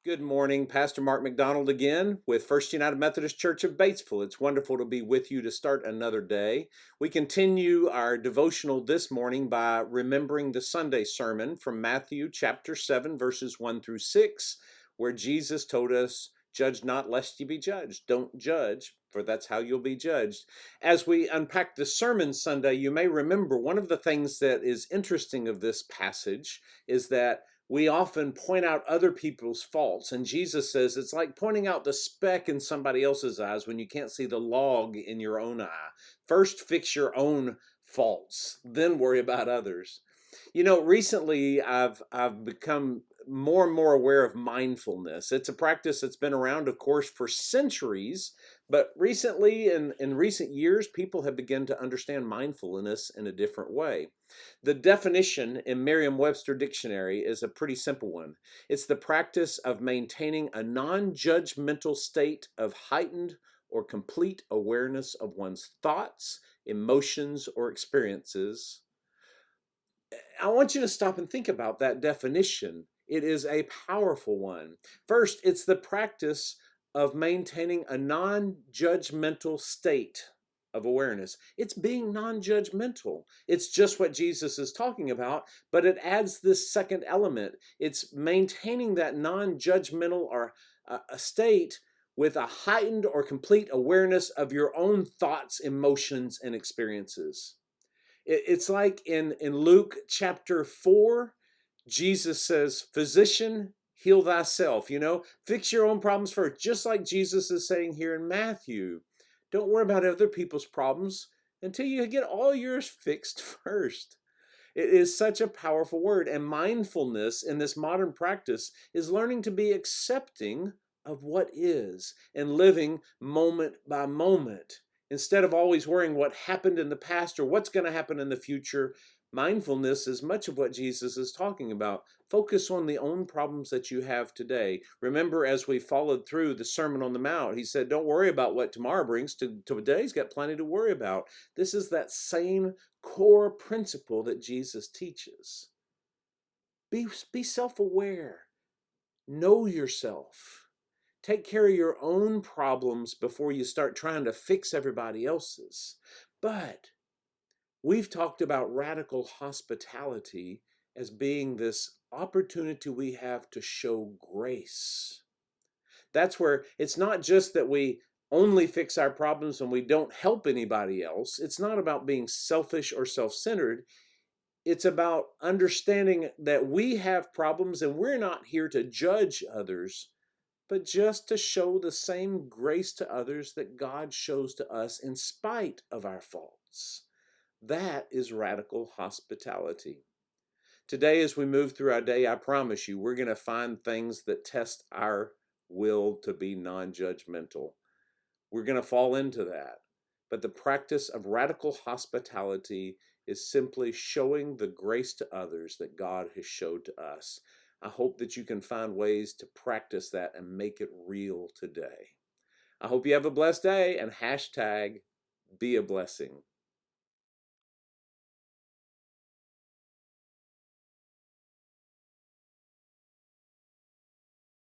Good morning, Pastor Mark McDonald again with First United Methodist Church of Batesville. It's wonderful to be with you to start another day. We continue our devotional this morning by remembering the Sunday sermon from Matthew chapter 7, verses 1 through 6, where Jesus told us, "Judge not lest ye be judged." Don't judge, for that's how you'll be judged. As we unpack the sermon Sunday, you may remember one of the things that is interesting of this passage is that we often point out other people's faults. And Jesus says it's like pointing out the speck in somebody else's eyes when you can't see the log in your own eye. First, fix your own faults, then worry about others. Recently I've become more and more aware of mindfulness. It's a practice that's been around, of course, for centuries, but recently, in recent years, people have begun to understand mindfulness in a different way. The definition in Merriam-Webster Dictionary is a pretty simple one. It's the practice of maintaining a non-judgmental state of heightened or complete awareness of one's thoughts, emotions, or experiences. I want you to stop and think about that definition. It is a powerful one. First, it's the practice of maintaining a non-judgmental state of awareness. It's being non-judgmental. It's just what Jesus is talking about, but it adds this second element. It's maintaining that non-judgmental or a state with a heightened or complete awareness of your own thoughts, emotions, and experiences. It's like in Luke chapter 4, Jesus says, "Physician, heal thyself." Fix your own problems first, just like Jesus is saying here in Matthew. Don't worry about other people's problems until you get all yours fixed first. It is such a powerful word, and mindfulness in this modern practice is learning to be accepting of what is and living moment by moment. Instead of always worrying what happened in the past or what's going to happen in the future, mindfulness is much of what Jesus is talking about. Focus on the own problems that you have today. Remember, as we followed through the Sermon on the Mount, he said, don't worry about what tomorrow brings. Today's got plenty to worry about. This is that same core principle that Jesus teaches. Be self-aware. Know yourself. Take care of your own problems before you start trying to fix everybody else's. But we've talked about radical hospitality as being this opportunity we have to show grace. That's where it's not just that we only fix our problems and we don't help anybody else. It's not about being selfish or self-centered. It's about understanding that we have problems and we're not here to judge others, but just to show the same grace to others that God shows to us in spite of our faults. That is radical hospitality. Today, as we move through our day, I promise you, we're going to find things that test our will to be non-judgmental. We're going to fall into that. But the practice of radical hospitality is simply showing the grace to others that God has showed to us. I hope that you can find ways to practice that and make it real today. I hope you have a blessed day and hashtag be a blessing.